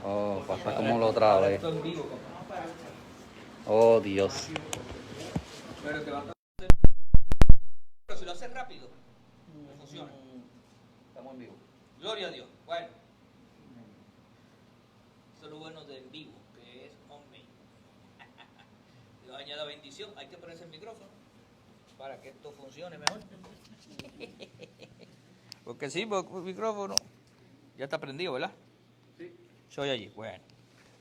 Oh, pasa como la otra vez. Esto en vivo, compa. Oh, Dios. Pero te va a estar... Pero si lo haces rápido, no funciona. Estamos en vivo. Gloria a Dios. Bueno. Eso es lo bueno del vivo, que es hombre. Dios añada bendición. Hay que ponerse el micrófono para que esto funcione mejor. Porque sí, porque el micrófono ya está prendido, ¿verdad? Sí. Soy allí. Bueno.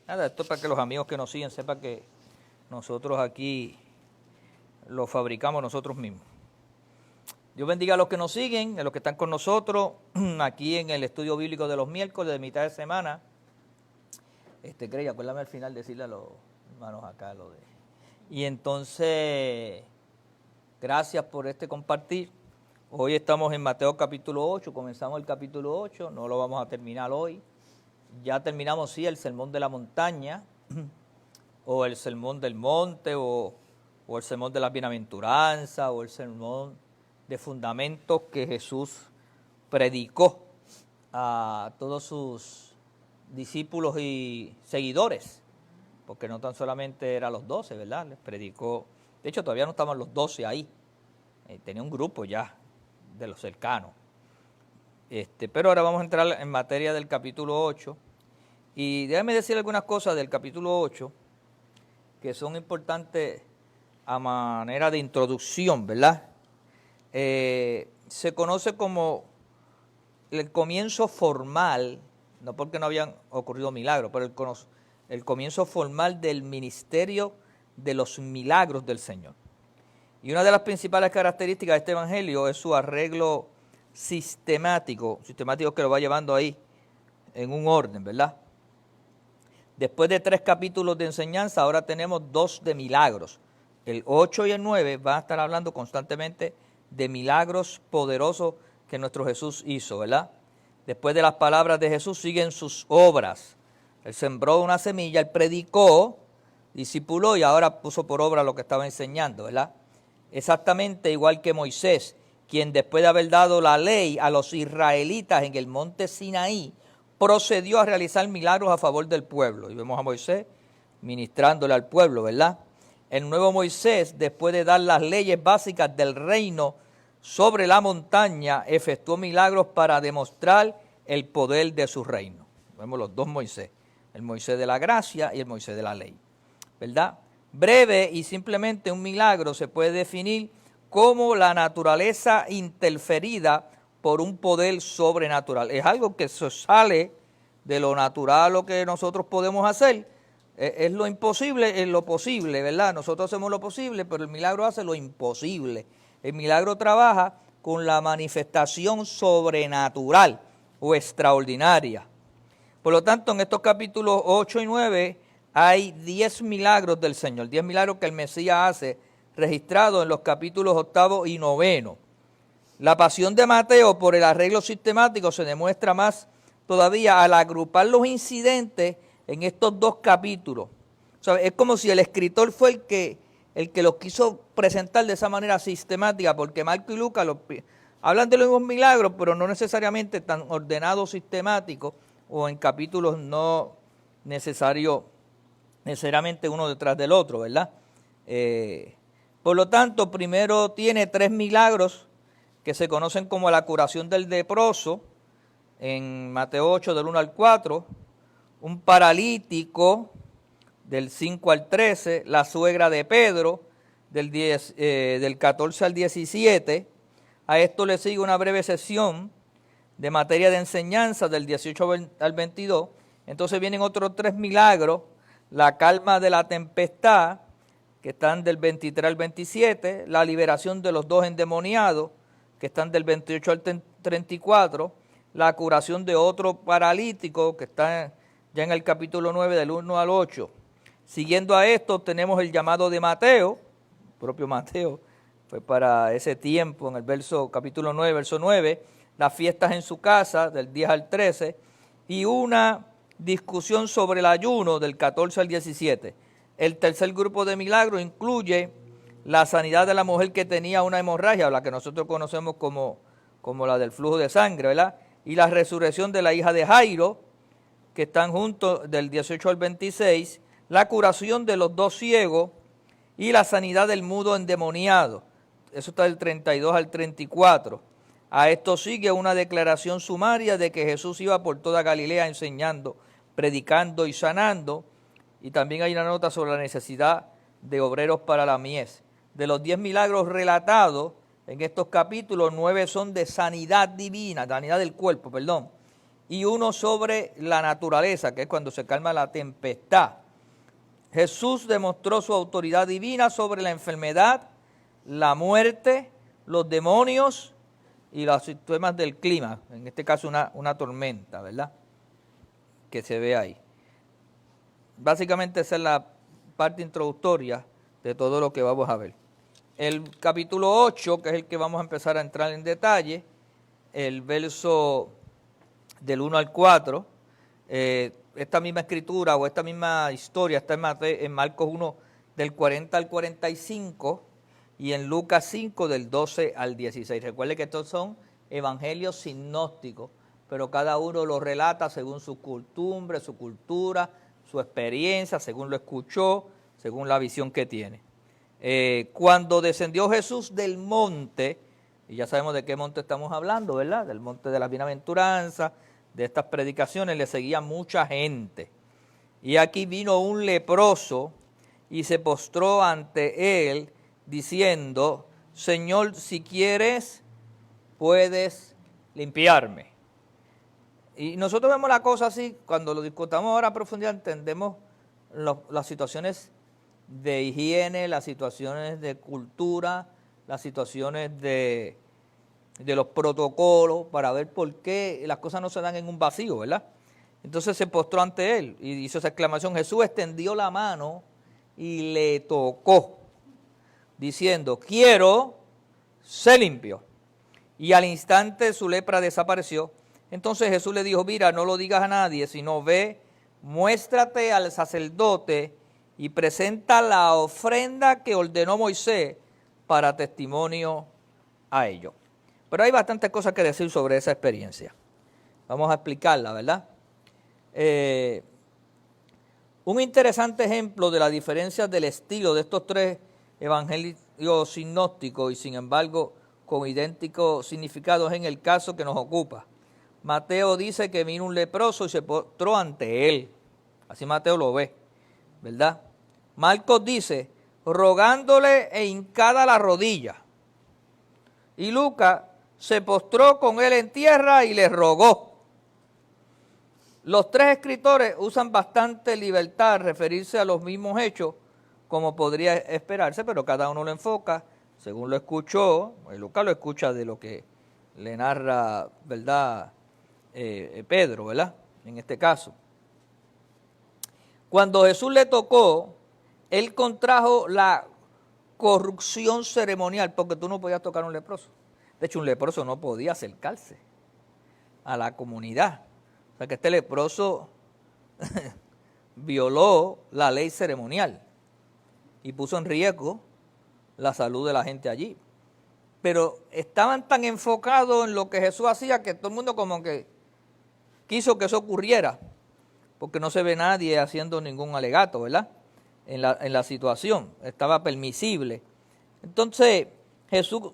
Nada, esto es para que los amigos que nos siguen sepan que nosotros aquí lo fabricamos nosotros mismos. Dios bendiga a los que nos siguen, a los que están con nosotros aquí en el estudio bíblico de los miércoles de mitad de semana. Grey, acuérdame al final decirle a los hermanos acá lo de... Y entonces, gracias por compartir. Hoy estamos en Mateo capítulo 8, comenzamos el capítulo 8, no lo vamos a terminar hoy. Ya terminamos, sí, el sermón de la montaña, o el sermón del monte, o el sermón de la bienaventuranza, o el sermón de fundamentos que Jesús predicó a todos sus discípulos y seguidores, porque no tan solamente eran los 12, ¿verdad? Les predicó, de hecho todavía no estaban los 12 ahí, tenía un grupo ya de los cercanos. Pero ahora vamos a entrar en materia del capítulo 8, y déjame decir algunas cosas del capítulo 8 que son importantes a manera de introducción, ¿verdad? Se conoce como el comienzo formal, no porque no habían ocurrido milagros, pero el comienzo formal del ministerio de los milagros del Señor. Y una de las principales características de este evangelio es su arreglo sistemático que lo va llevando ahí en un orden, ¿verdad? Después de 3 capítulos de enseñanza, ahora tenemos 2 de milagros. El 8 y el 9 van a estar hablando constantemente de milagros poderosos que nuestro Jesús hizo, ¿verdad? Después de las palabras de Jesús siguen sus obras. Él sembró una semilla, él predicó, discipuló y ahora puso por obra lo que estaba enseñando, ¿verdad? Exactamente igual que Moisés, quien después de haber dado la ley a los israelitas en el monte Sinaí, procedió a realizar milagros a favor del pueblo. Y vemos a Moisés ministrándole al pueblo, ¿verdad? El nuevo Moisés, después de dar las leyes básicas del reino sobre la montaña, efectuó milagros para demostrar el poder de su reino. Vemos los 2 Moisés, el Moisés de la gracia y el Moisés de la ley, ¿verdad? Breve y simplemente un milagro se puede definir como la naturaleza interferida por un poder sobrenatural. Es algo que se sale de lo natural, lo que nosotros podemos hacer. Es lo imposible, es lo posible, ¿verdad? Nosotros hacemos lo posible, pero el milagro hace lo imposible. El milagro trabaja con la manifestación sobrenatural o extraordinaria. Por lo tanto, en estos capítulos 8 y 9 hay 10 milagros del Señor, 10 milagros que el Mesías hace, registrados en los capítulos 8 y 9. La pasión de Mateo por el arreglo sistemático se demuestra más todavía al agrupar los incidentes en estos 2 capítulos. O sea, es como si el escritor fue el que los quiso presentar de esa manera sistemática, porque Marco y Lucas hablan de los mismos milagros, pero no necesariamente tan ordenados, sistemáticos, o en capítulos no necesariamente uno detrás del otro, ¿verdad? Por lo tanto, primero tiene 3 milagros que se conocen como la curación del leproso, en Mateo 8, del 1 al 4, un paralítico, del 5 al 13, la suegra de Pedro, del 14 al 17. A esto le sigue una breve sesión de materia de enseñanza del 18 al 22. Entonces vienen otros 3 milagros, la calma de la tempestad, que están del 23 al 27, la liberación de los 2 endemoniados, que están del 28 al 34, la curación de otro paralítico, que está ya en el capítulo 9, del 1 al 8. Siguiendo a esto tenemos el llamado de Mateo, el propio Mateo, fue para ese tiempo, en el capítulo 9, verso 9, las fiestas en su casa, del 10 al 13, y una discusión sobre el ayuno, del 14 al 17. El tercer grupo de milagros incluye la sanidad de la mujer que tenía una hemorragia, la que nosotros conocemos como la del flujo de sangre, ¿verdad? Y la resurrección de la hija de Jairo, que están juntos del 18 al 26, la curación de los 2 ciegos y la sanidad del mudo endemoniado. Eso está del 32 al 34. A esto sigue una declaración sumaria de que Jesús iba por toda Galilea enseñando, predicando y sanando. Y también hay una nota sobre la necesidad de obreros para la mies. De los 10 milagros relatados en estos capítulos, 9 son de sanidad divina, sanidad del cuerpo, perdón. Y uno sobre la naturaleza, que es cuando se calma la tempestad. Jesús demostró su autoridad divina sobre la enfermedad, la muerte, los demonios y los sistemas del clima. En este caso una tormenta, ¿verdad? Que se ve ahí. Básicamente esa es la parte introductoria de todo lo que vamos a ver. El capítulo 8, que es el que vamos a empezar a entrar en detalle, el verso del 1 al 4, esta misma escritura o esta misma historia está en Marcos 1 del 40 al 45 y en Lucas 5 del 12 al 16. Recuerde que estos son evangelios sinópticos, pero cada uno lo relata según su costumbre, su cultura, su experiencia, según lo escuchó, según la visión que tiene. Cuando descendió Jesús del monte, y ya sabemos de qué monte estamos hablando, ¿verdad? Del monte de las bienaventuranzas, de estas predicaciones, le seguía mucha gente. Y aquí vino un leproso y se postró ante él, diciendo, Señor, si quieres, puedes limpiarme. Y nosotros vemos la cosa así, cuando lo discutamos ahora a profundidad, entendemos las situaciones de higiene, las situaciones de cultura, las situaciones de los protocolos, para ver por qué las cosas no se dan en un vacío, ¿verdad? Entonces se postró ante él y hizo esa exclamación. Jesús extendió la mano y le tocó, diciendo, quiero ser limpio. Y al instante su lepra desapareció. Entonces Jesús le dijo, mira, no lo digas a nadie, sino ve, muéstrate al sacerdote y presenta la ofrenda que ordenó Moisés para testimonio a ellos. Pero hay bastantes cosas que decir sobre esa experiencia. Vamos a explicarla, ¿verdad? Un interesante ejemplo de la diferencia del estilo de estos 3 evangelios sinópticos y sin embargo con idénticos significados en el caso que nos ocupa. Mateo dice que vino un leproso y se postró ante él. Así Mateo lo ve, ¿verdad? Marcos dice, rogándole e hincada la rodilla. Y Lucas se postró con él en tierra y le rogó. Los 3 escritores usan bastante libertad al referirse a los mismos hechos, como podría esperarse, pero cada uno lo enfoca según lo escuchó. Lucas lo escucha de lo que le narra, ¿verdad? Pedro, ¿verdad? En este caso. Cuando Jesús le tocó, él contrajo la corrupción ceremonial, porque tú no podías tocar a un leproso. De hecho, un leproso no podía acercarse a la comunidad. O sea que este leproso violó la ley ceremonial y puso en riesgo la salud de la gente allí. Pero estaban tan enfocados en lo que Jesús hacía que todo el mundo como que quiso que eso ocurriera, porque no se ve nadie haciendo ningún alegato, ¿verdad? En la situación, estaba permisible. Entonces, Jesús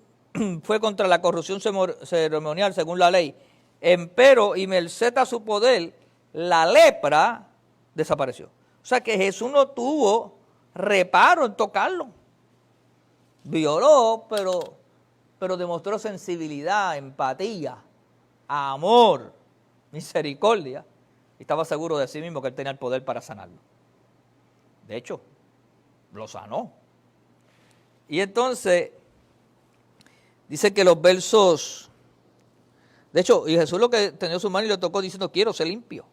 fue contra la corrupción ceremonial según la ley, empero y merced a su poder, la lepra desapareció. O sea que Jesús no tuvo reparo en tocarlo. Violó, pero demostró sensibilidad, empatía, amor, misericordia. Y estaba seguro de sí mismo que él tenía el poder para sanarlo. De hecho, lo sanó. Y entonces, dice que los versos, de hecho, y Jesús lo que tenía su mano y le tocó diciendo, quiero ser limpio.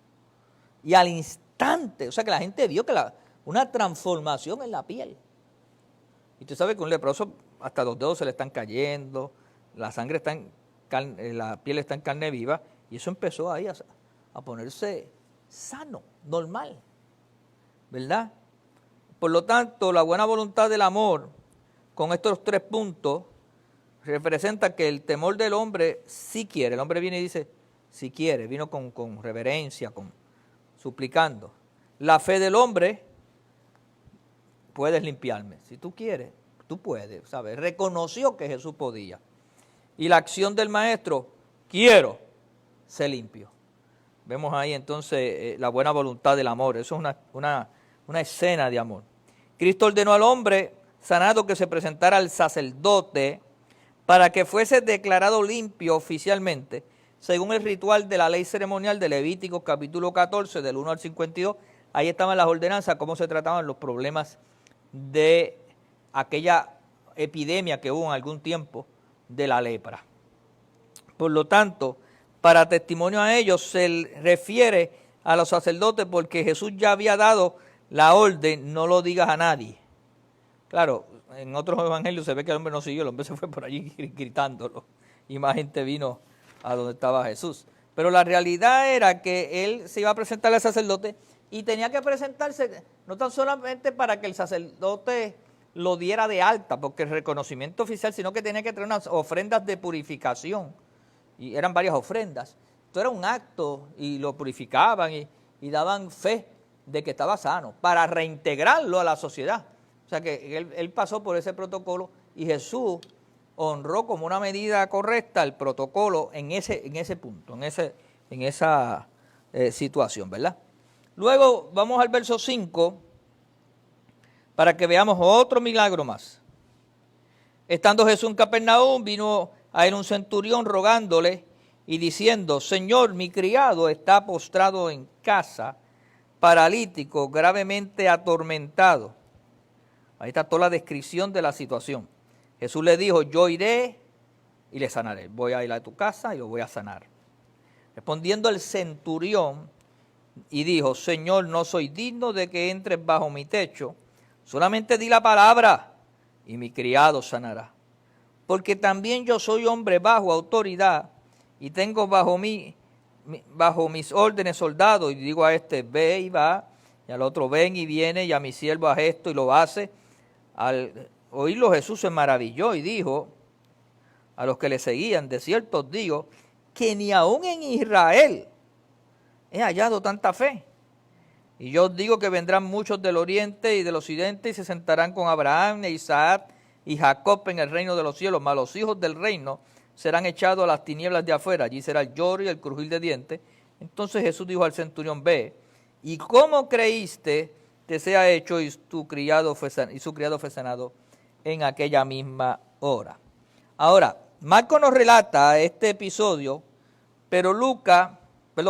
Y al instante, o sea que la gente vio que una transformación en la piel. Y tú sabes que un leproso hasta los dedos se le están cayendo, la sangre está en carne, la piel está en carne viva, y eso empezó ahí a ponerse sano, normal, ¿verdad? Por lo tanto, la buena voluntad del amor, con estos 3 puntos, representa que el temor del hombre sí quiere. El hombre viene y dice, si quiere, vino con reverencia, con suplicando. La fe del hombre, puedes limpiarme. Si tú quieres, tú puedes, ¿sabes? Reconoció que Jesús podía. Y la acción del maestro, quiero, se limpio. Vemos ahí entonces la buena voluntad del amor. Eso es una escena de amor. Cristo ordenó al hombre sanado que se presentara al sacerdote para que fuese declarado limpio oficialmente, según el ritual de la ley ceremonial de Levítico capítulo 14, del 1 al 52. Ahí estaban las ordenanzas, cómo se trataban los problemas de aquella epidemia que hubo en algún tiempo de la lepra. Por lo tanto, para testimonio a ellos se refiere a los sacerdotes porque Jesús ya había dado la orden, no lo digas a nadie. Claro, en otros evangelios se ve que el hombre no siguió, el hombre se fue por allí gritándolo y más gente vino a donde estaba Jesús. Pero la realidad era que él se iba a presentar al sacerdote y tenía que presentarse no tan solamente para que el sacerdote lo diera de alta, porque el reconocimiento oficial, sino que tenía que traer unas ofrendas de purificación. Y eran varias ofrendas. Esto era un acto y lo purificaban y daban fe de que estaba sano para reintegrarlo a la sociedad. O sea que él pasó por ese protocolo y Jesús honró como una medida correcta el protocolo en ese punto, en esa situación, ¿verdad? Luego vamos al verso 5 para que veamos otro milagro más. Estando Jesús en Capernaum, vino a él un centurión rogándole y diciendo, Señor, mi criado está postrado en casa, paralítico, gravemente atormentado. Ahí está toda la descripción de la situación. Jesús le dijo, yo iré y le sanaré. Voy a ir a tu casa y lo voy a sanar. Respondiendo el centurión y dijo, Señor, no soy digno de que entres bajo mi techo, solamente di la palabra y mi criado sanará. Porque también yo soy hombre bajo autoridad y tengo bajo mis órdenes soldados, y digo a este, ve y va, y al otro, ven y viene, y a mi siervo haz esto y lo hace. Al oírlo Jesús se maravilló y dijo a los que le seguían, de cierto os digo, que ni aún en Israel he hallado tanta fe. Y yo os digo que vendrán muchos del oriente y del occidente y se sentarán con Abraham e Isaac y Jacob en el reino de los cielos, mas los hijos del reino serán echados a las tinieblas de afuera, allí será el lloro y el crujir de dientes. Entonces Jesús dijo al centurión, ve, y cómo creíste te sea hecho y su criado fue sanado en aquella misma hora. Ahora, Marcos nos relata este episodio, pero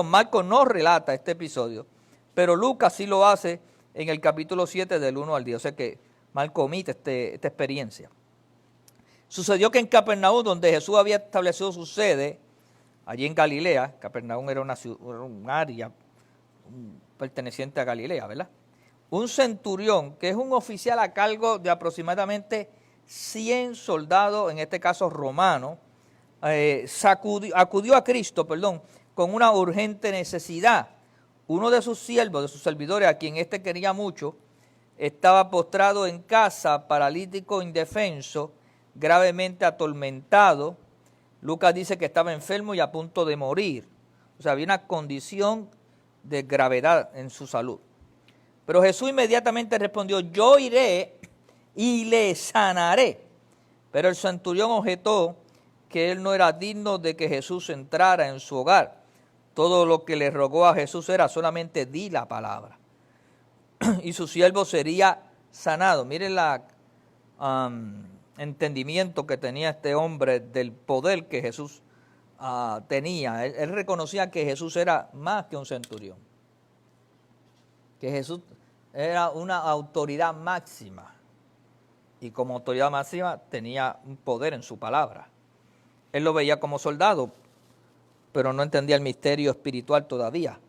Marcos no relata este episodio, pero Lucas sí lo hace en el capítulo 7 del 1 al 10, o sea que Marcos omite esta experiencia. Sucedió que en Capernaum, donde Jesús había establecido su sede, allí en Galilea, Capernaum era un área perteneciente a Galilea, ¿verdad? Un centurión, que es un oficial a cargo de aproximadamente 100 soldados, en este caso romanos, acudió a Cristo, con una urgente necesidad. Uno de sus siervos, de sus servidores, a quien éste quería mucho, estaba postrado en casa, paralítico, indefenso, gravemente atormentado. Lucas dice que estaba enfermo y a punto de morir. O sea, había una condición de gravedad en su salud. Pero Jesús inmediatamente respondió, yo iré y le sanaré. Pero el centurión objetó que él no era digno de que Jesús entrara en su hogar. Todo lo que le rogó a Jesús era solamente di la palabra. Y su siervo sería sanado. Miren el entendimiento que tenía este hombre del poder que Jesús tenía. Él reconocía que Jesús era más que un centurión. Que Jesús era una autoridad máxima. Y como autoridad máxima tenía un poder en su palabra. Él lo veía como soldado, pero no entendía el misterio espiritual todavía.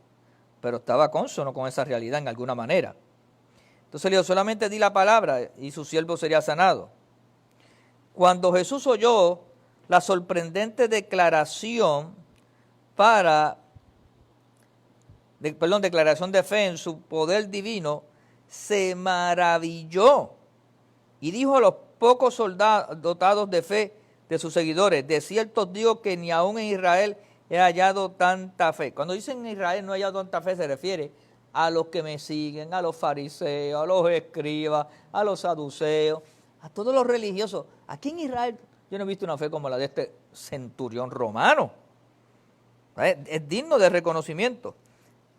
Pero estaba cónsono con esa realidad en alguna manera. Entonces le dijo, solamente di la palabra y su siervo sería sanado. Cuando Jesús oyó la sorprendente declaración declaración de fe en su poder divino, se maravilló y dijo a los pocos soldados dotados de fe de sus seguidores, de cierto os digo que ni aún en Israel he hallado tanta fe. Cuando dicen en Israel no he hallado tanta fe, se refiere a los que me siguen, a los fariseos, a los escribas, a los saduceos, a todos los religiosos. Aquí en Israel yo no he visto una fe como la de este centurión romano. Es digno de reconocimiento.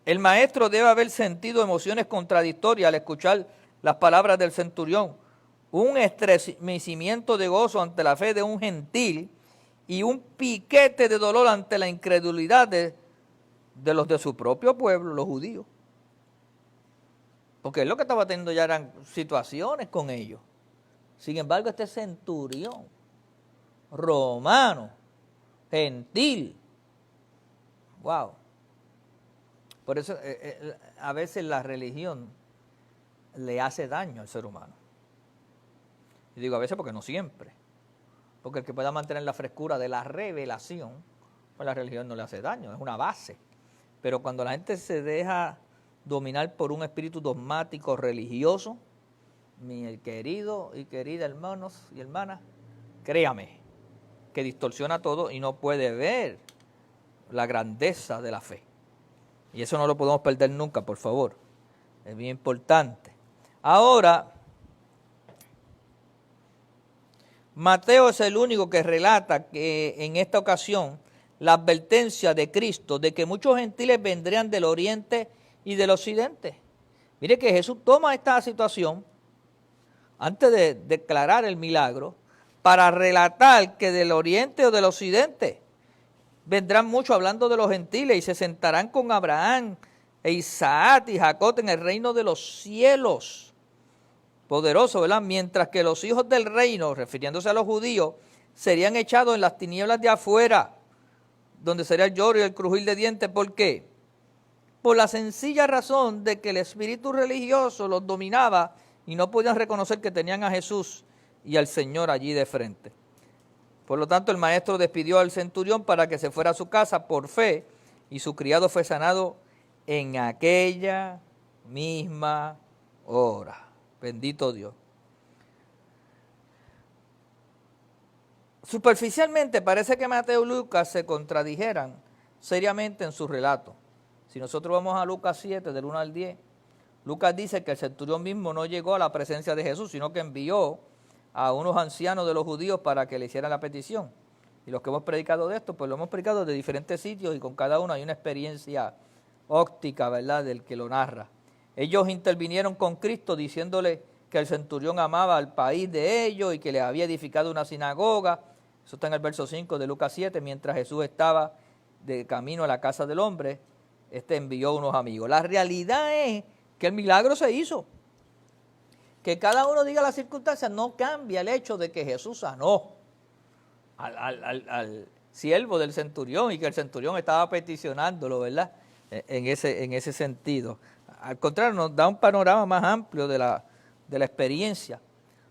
El maestro debe haber sentido emociones contradictorias al escuchar las palabras del centurión, un estremecimiento de gozo ante la fe de un gentil y un piquete de dolor ante la incredulidad de los de su propio pueblo, los judíos. Porque él lo que estaba teniendo ya eran situaciones con ellos. Sin embargo, este centurión romano, gentil, wow. Por eso a veces la religión le hace daño al ser humano. Y digo a veces porque no siempre. Porque el que pueda mantener la frescura de la revelación, pues la religión no le hace daño, es una base. Pero cuando la gente se deja dominar por un espíritu dogmático religioso, mi querido y querida hermanos y hermanas, créame, que distorsiona todo y no puede ver la grandeza de la fe. Y eso no lo podemos perder nunca, por favor. Es bien importante. Ahora, Mateo es el único que relata que en esta ocasión la advertencia de Cristo de que muchos gentiles vendrían del oriente y del occidente. Mire que Jesús toma esta situación antes de declarar el milagro para relatar que del oriente o del occidente vendrán muchos, hablando de los gentiles, y se sentarán con Abraham e Isaac y Jacob en el reino de los cielos. Poderoso, ¿verdad? Mientras que los hijos del reino, refiriéndose a los judíos, serían echados en las tinieblas de afuera, donde sería el lloro y el crujir de dientes. ¿Por qué? Por la sencilla razón de que el espíritu religioso los dominaba y no podían reconocer que tenían a Jesús y al Señor allí de frente. Por lo tanto, el maestro despidió al centurión para que se fuera a su casa por fe, y su criado fue sanado en aquella misma hora. Bendito Dios. Superficialmente parece que Mateo y Lucas se contradijeran seriamente en su relato. Si nosotros vamos a Lucas 7, del 1 al 10, Lucas dice que el centurión mismo no llegó a la presencia de Jesús, sino que envió a unos ancianos de los judíos para que le hicieran la petición. Y los que hemos predicado de esto, pues lo hemos predicado de diferentes sitios y con cada uno hay una experiencia óptica, ¿verdad?, del que lo narra. Ellos intervinieron con Cristo diciéndole que el centurión amaba al país de ellos y que le había edificado una sinagoga. Eso está en el verso 5 de Lucas 7. Mientras Jesús estaba de camino a la casa del hombre, envió unos amigos. La realidad es que el milagro se hizo. Que cada uno diga las circunstancias no cambia el hecho de que Jesús sanó al siervo del centurión y que el centurión estaba peticionándolo, ¿verdad? En ese sentido. Al contrario, nos da un panorama más amplio de la experiencia.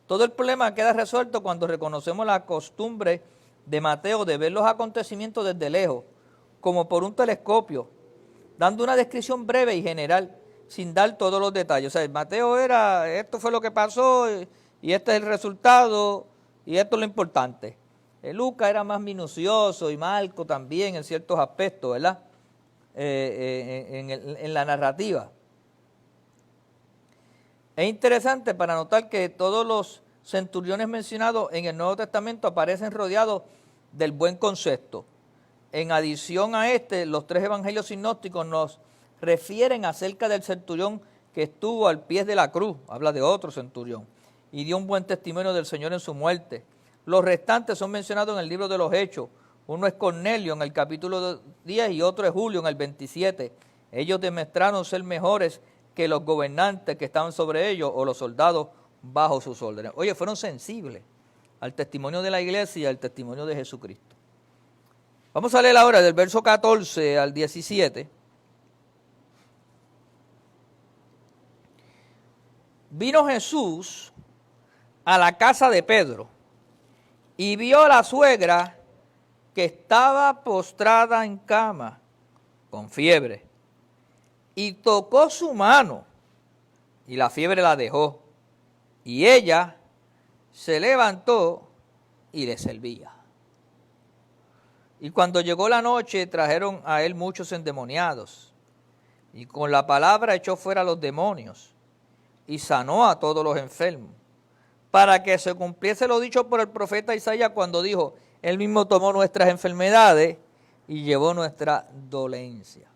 Todo el problema queda resuelto cuando reconocemos la costumbre de Mateo de ver los acontecimientos desde lejos, como por un telescopio, dando una descripción breve y general, sin dar todos los detalles. O sea, Mateo era, esto fue lo que pasó, y este es el resultado, y esto es lo importante. Lucas era más minucioso, y Marco también en ciertos aspectos, ¿verdad? En la narrativa. Es interesante para notar que todos los centuriones mencionados en el Nuevo Testamento aparecen rodeados del buen concepto. En adición a los tres evangelios sinópticos nos refieren acerca del centurión que estuvo al pie de la cruz, habla de otro centurión, y dio un buen testimonio del Señor en su muerte. Los restantes son mencionados en el libro de los Hechos. Uno es Cornelio en el capítulo 10 y otro es Julio en el 27. Ellos demostraron ser mejores que los gobernantes que estaban sobre ellos o los soldados bajo sus órdenes. Oye, fueron sensibles al testimonio de la iglesia y al testimonio de Jesucristo. Vamos a leer ahora del verso 14 al 17. Vino Jesús a la casa de Pedro y vio a la suegra que estaba postrada en cama con fiebre, y tocó su mano y la fiebre la dejó, y ella se levantó y le servía. Y cuando llegó la noche trajeron a él muchos endemoniados y con la palabra echó fuera a los demonios y sanó a todos los enfermos, para que se cumpliese lo dicho por el profeta Isaías cuando dijo, Él mismo tomó nuestras enfermedades y llevó nuestra dolencia.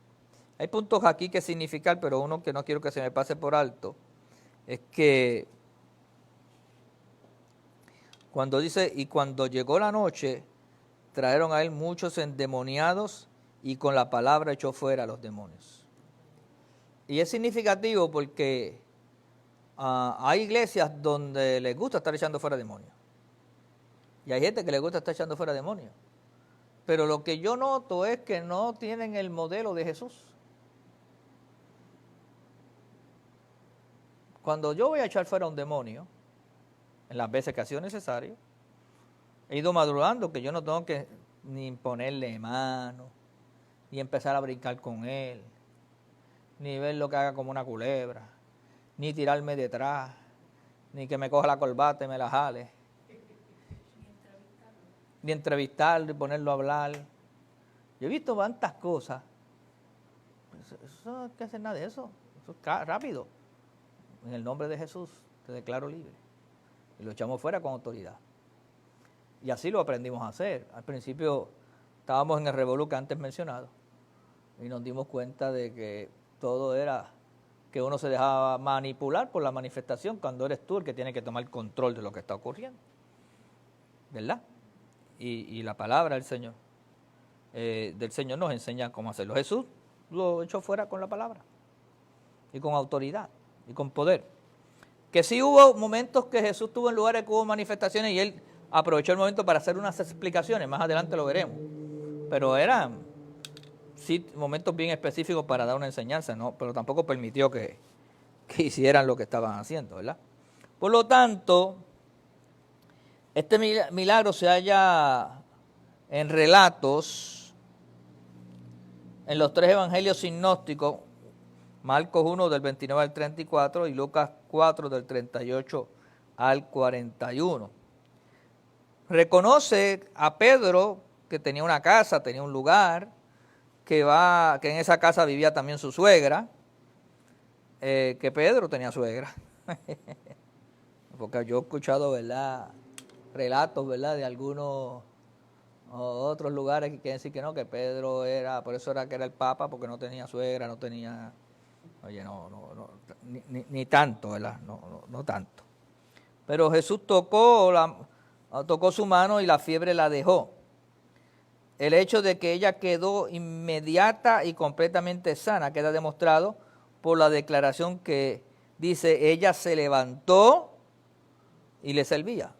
Hay puntos aquí que significar, pero uno que no quiero que se me pase por alto, es que cuando dice, y cuando llegó la noche, trajeron a él muchos endemoniados y con la palabra echó fuera a los demonios. Y es significativo porque hay iglesias donde les gusta estar echando fuera demonios. Y hay gente que les gusta estar echando fuera demonios. Pero lo que yo noto es que no tienen el modelo de Jesús. Cuando yo voy a echar fuera un demonio, en las veces que ha sido necesario, he ido madurando que yo no tengo que ni ponerle mano, ni empezar a brincar con él, ni ver lo que haga como una culebra, ni tirarme detrás, ni que me coja la corbata y me la jale, ni entrevistarlo y ponerlo a hablar. Yo he visto tantas cosas, eso no hay que hacer nada de eso, eso es rápido. En el nombre de Jesús te declaro libre. Y lo echamos fuera con autoridad. Y así lo aprendimos a hacer. Al principio estábamos en el revolú que antes mencionado y nos dimos cuenta de que todo era que uno se dejaba manipular por la manifestación cuando eres tú el que tiene que tomar control de lo que está ocurriendo. ¿Verdad? Y la palabra del Señor nos enseña cómo hacerlo. Jesús lo echó fuera con la palabra y con autoridad y con poder. Que sí hubo momentos que Jesús estuvo en lugares que hubo manifestaciones y él aprovechó el momento para hacer unas explicaciones, más adelante lo veremos. Pero eran sí momentos bien específicos para dar una enseñanza, ¿no? Pero tampoco permitió que hicieran lo que estaban haciendo, ¿verdad? Por lo tanto, este milagro se halla en relatos en los tres evangelios sinópticos, Marcos 1 del 29 al 34 y Lucas 4 del 38 al 41. Reconoce a Pedro que tenía una casa, tenía un lugar, que en esa casa vivía también su suegra, que Pedro tenía suegra. Porque yo he escuchado, ¿verdad?, relatos, ¿verdad?, de algunos otros lugares que quieren decir que no, que Pedro era, por eso era que era el Papa, porque no tenía suegra, no tenía... Oye, ni tanto, ¿verdad? No tanto. Pero Jesús tocó su mano y la fiebre la dejó. El hecho de que ella quedó inmediata y completamente sana queda demostrado por la declaración que dice, ella se levantó y le servía.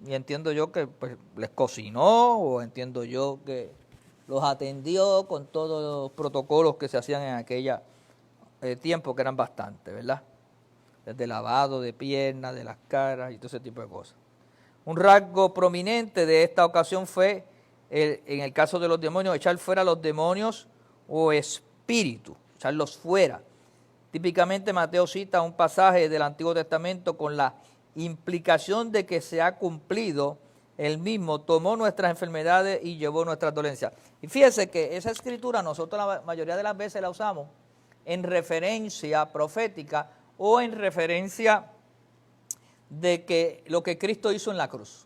Y entiendo yo que pues, les cocinó, o entiendo yo que los atendió con todos los protocolos que se hacían en aquella tiempo, que eran bastantes, ¿verdad? Desde lavado de piernas, de las caras y todo ese tipo de cosas. Un rasgo prominente de esta ocasión fue, en el caso de los demonios, echar fuera los demonios o espíritus, echarlos fuera. Típicamente Mateo cita un pasaje del Antiguo Testamento con la implicación de que se ha cumplido, él mismo tomó nuestras enfermedades y llevó nuestras dolencias. Y fíjese que esa escritura nosotros la mayoría de las veces la usamos en referencia profética o en referencia de que lo que Cristo hizo en la cruz.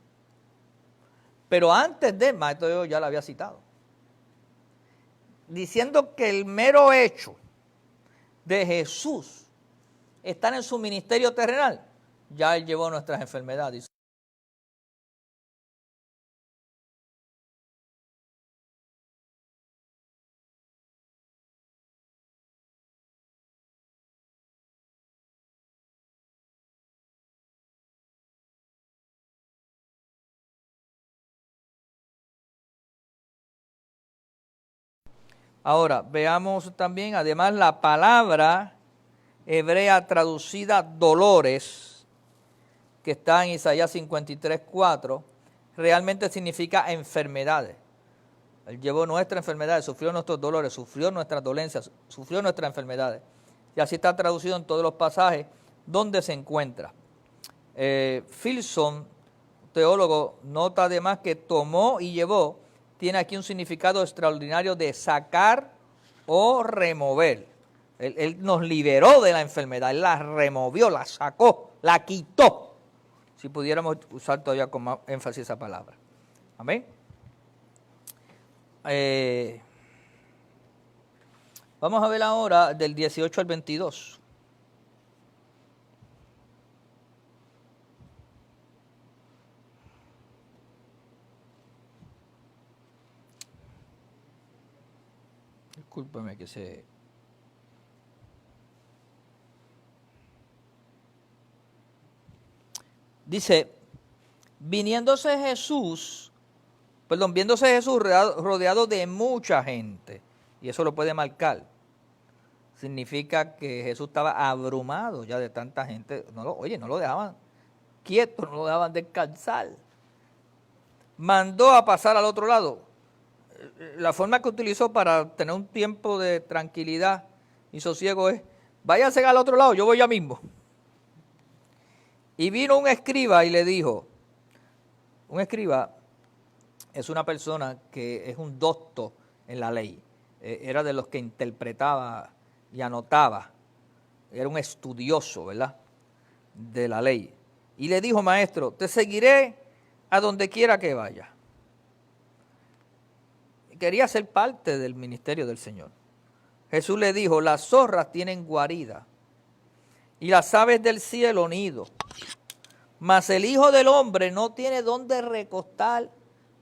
Pero antes de, maestro, yo ya lo había citado, diciendo que el mero hecho de Jesús estar en su ministerio terrenal, ya él llevó nuestras enfermedades. Ahora, veamos también, además, la palabra hebrea traducida dolores, que está en Isaías 53:4, realmente significa enfermedades. Él llevó nuestras enfermedades, sufrió nuestros dolores, sufrió nuestras dolencias, sufrió nuestras enfermedades. Y así está traducido en todos los pasajes donde se encuentra. Filson, teólogo, nota además que tomó y llevó, tiene aquí un significado extraordinario de sacar o remover. Él nos liberó de la enfermedad, Él la removió, la sacó, la quitó. Si pudiéramos usar todavía con más énfasis esa palabra. Amén. Vamos a ver ahora del 18 al 22. Discúlpeme que se... Dice, viéndose Jesús rodeado de mucha gente, y eso lo puede marcar, significa que Jesús estaba abrumado ya de tanta gente, no lo dejaban quieto, no lo dejaban descansar. Mandó a pasar al otro lado. La forma que utilizó para tener un tiempo de tranquilidad y sosiego es, váyanse al otro lado, yo voy ya mismo. Y vino un escriba y le dijo, un escriba es una persona que es un docto en la ley, era de los que interpretaba y anotaba, era un estudioso, ¿verdad?, de la ley. Y le dijo, maestro, te seguiré a donde quiera que vaya. Quería ser parte del ministerio del Señor. Jesús le dijo, las zorras tienen guarida y las aves del cielo nido, mas el Hijo del Hombre no tiene dónde recostar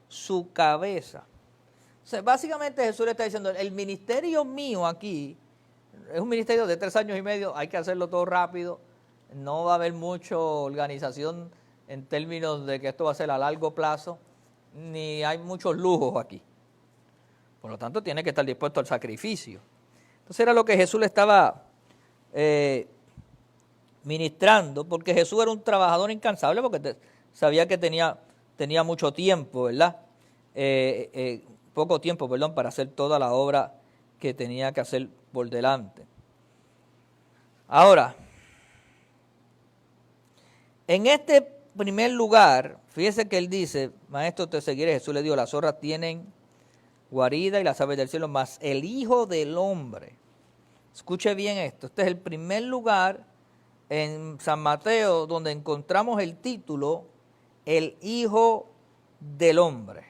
su cabeza. O sea, básicamente Jesús le está diciendo, el ministerio mío aquí es un ministerio de 3 años y medio, hay que hacerlo todo rápido, no va a haber mucha organización en términos de que esto va a ser a largo plazo, ni hay muchos lujos aquí. Por lo tanto, tiene que estar dispuesto al sacrificio. Entonces era lo que Jesús le estaba ministrando, porque Jesús era un trabajador incansable, porque sabía que tenía mucho tiempo, ¿verdad? Poco tiempo, para hacer toda la obra que tenía que hacer por delante. Ahora, en este primer lugar, fíjese que él dice, maestro, te seguiré. Jesús le dijo, las zorras tienen guarida y las aves del cielo, mas el Hijo del Hombre. Escuche bien esto, este es el primer lugar en San Mateo donde encontramos el título, el Hijo del Hombre.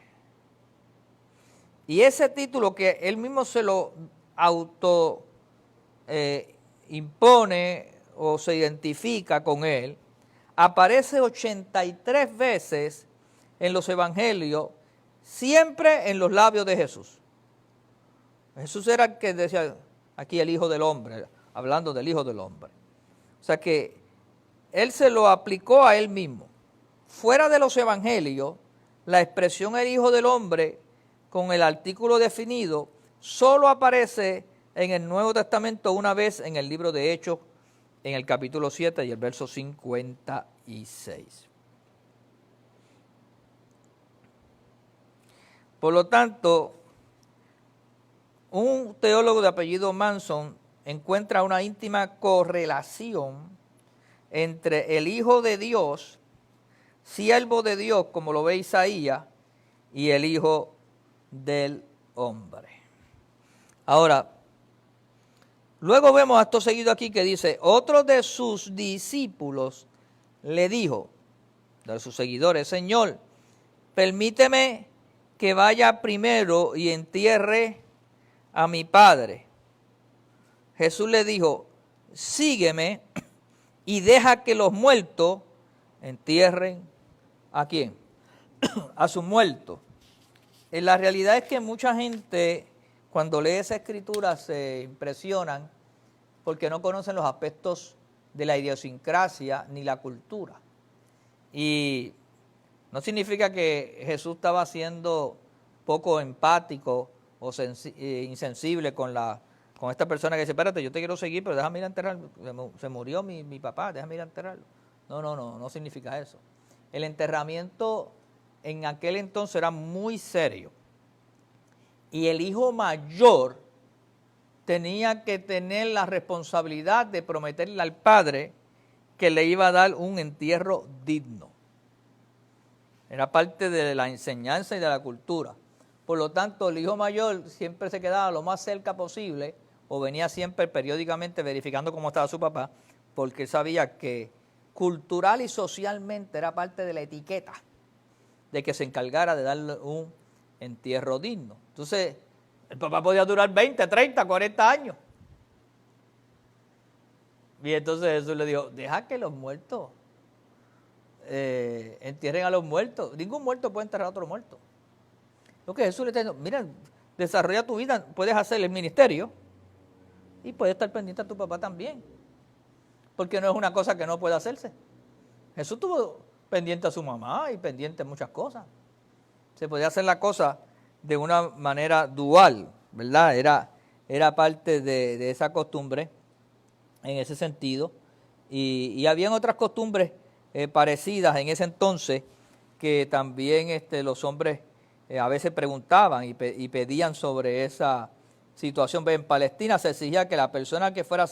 Y ese título que él mismo se lo auto impone o se identifica con él, aparece 83 veces en los evangelios, siempre en los labios de Jesús. Jesús era el que decía aquí el Hijo del Hombre, hablando del Hijo del Hombre. O sea que él se lo aplicó a él mismo. Fuera de los evangelios, la expresión el Hijo del Hombre con el artículo definido solo aparece en el Nuevo Testamento una vez en el libro de Hechos, en el capítulo 7 y el verso 56. Por lo tanto, un teólogo de apellido Manson encuentra una íntima correlación entre el Hijo de Dios, siervo de Dios, como lo ve Isaías, y el Hijo del Hombre. Ahora, luego vemos acto seguido aquí que dice, otro de sus discípulos le dijo, de sus seguidores, Señor, permíteme que vaya primero y entierre a mi padre. Jesús le dijo, sígueme y deja que los muertos entierren ¿a quién? A sus muertos. La realidad es que mucha gente cuando lee esa escritura se impresionan porque no conocen los aspectos de la idiosincrasia ni la cultura. Y no significa que Jesús estaba siendo poco empático o insensible con esta persona que dice, espérate, yo te quiero seguir, pero déjame ir a enterrarlo. Se murió mi papá, déjame ir a enterrarlo. No significa eso. El enterramiento en aquel entonces era muy serio. Y el hijo mayor tenía que tener la responsabilidad de prometerle al padre que le iba a dar un entierro digno. Era parte de la enseñanza y de la cultura. Por lo tanto, el hijo mayor siempre se quedaba lo más cerca posible o venía siempre periódicamente verificando cómo estaba su papá, porque él sabía que cultural y socialmente era parte de la etiqueta de que se encargara de darle un entierro digno. Entonces, el papá podía durar 20, 30, 40 años. Y entonces Jesús le dijo, deja que los muertos entierren a los muertos. Ningún muerto puede enterrar a otro muerto. Lo que Jesús le está diciendo, mira, desarrolla tu vida, puedes hacer el ministerio y puedes estar pendiente a tu papá también. Porque no es una cosa que no puede hacerse. Jesús estuvo pendiente a su mamá y pendiente a muchas cosas. Se podía hacer la cosa de una manera dual, ¿verdad? Era parte de esa costumbre en ese sentido. Y habían otras costumbres parecidas en ese entonces que también los hombres a veces preguntaban y pedían sobre esa situación. En Palestina se exigía que la persona que fuera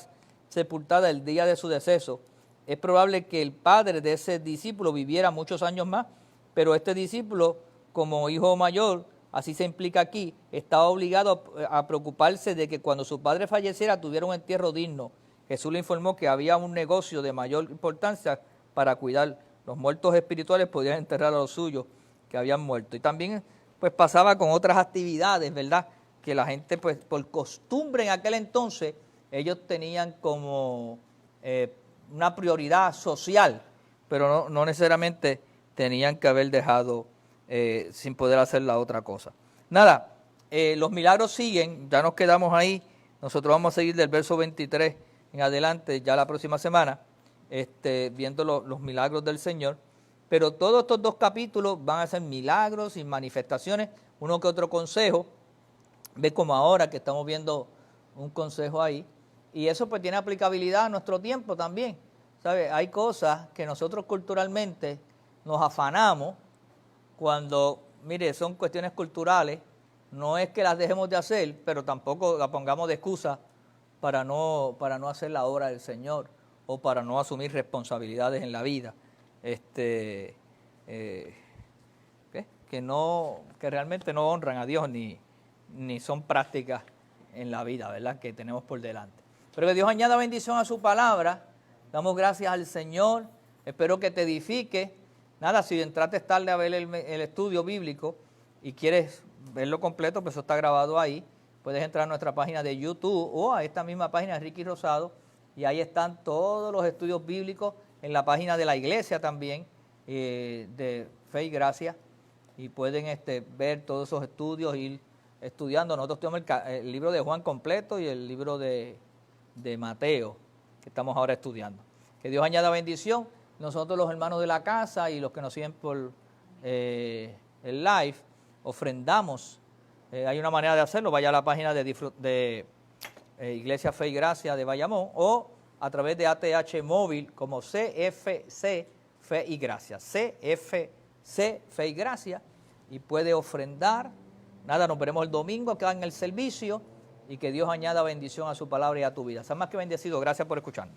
sepultada el día de su deceso, es probable que el padre de ese discípulo viviera muchos años más, pero este discípulo, como hijo mayor, así se implica aquí, estaba obligado a preocuparse de que cuando su padre falleciera tuviera un entierro digno. Jesús le informó que había un negocio de mayor importancia para cuidar. Los muertos espirituales podían enterrar a los suyos que habían muerto. Y también pues pasaba con otras actividades, ¿verdad? Que la gente, pues por costumbre en aquel entonces, ellos tenían como una prioridad social, pero no necesariamente tenían que haber dejado sin poder hacer la otra cosa. Nada, los milagros siguen, ya nos quedamos ahí, nosotros vamos a seguir del verso 23 en adelante, ya la próxima semana, viendo los milagros del Señor, pero todos estos 2 capítulos van a ser milagros y manifestaciones, uno que otro consejo, ve como ahora que estamos viendo un consejo ahí, y eso pues tiene aplicabilidad a nuestro tiempo también, ¿sabe? Hay cosas que nosotros culturalmente nos afanamos cuando, mire, son cuestiones culturales, no es que las dejemos de hacer, pero tampoco la pongamos de excusa para no hacer la obra del Señor o para no asumir responsabilidades en la vida, que realmente no honran a Dios ni son prácticas en la vida, ¿verdad?, que tenemos por delante. Pero que Dios añada bendición a su palabra. Damos gracias al Señor. Espero que te edifique. Nada, si entraste tarde a ver el estudio bíblico y quieres verlo completo, pues eso está grabado ahí. Puedes entrar a nuestra página de YouTube o a esta misma página de Ricky Rosado y ahí están todos los estudios bíblicos, en la página de la iglesia también, de Fe y Gracia, y pueden ver todos esos estudios, ir estudiando. Nosotros tenemos el libro de Juan completo y el libro de Mateo, que estamos ahora estudiando. Que Dios añada bendición. Nosotros, los hermanos de la casa y los que nos siguen por el live, ofrendamos. Hay una manera de hacerlo, vaya a la página de Iglesia Fe y Gracia de Bayamón o a través de ATH Móvil como CFC Fe y Gracia, CFC Fe y Gracia, y puede ofrendar. Nada, nos veremos el domingo que en el servicio y que Dios añada bendición a su palabra y a tu vida. Sean más que bendecidos. Gracias por escucharnos.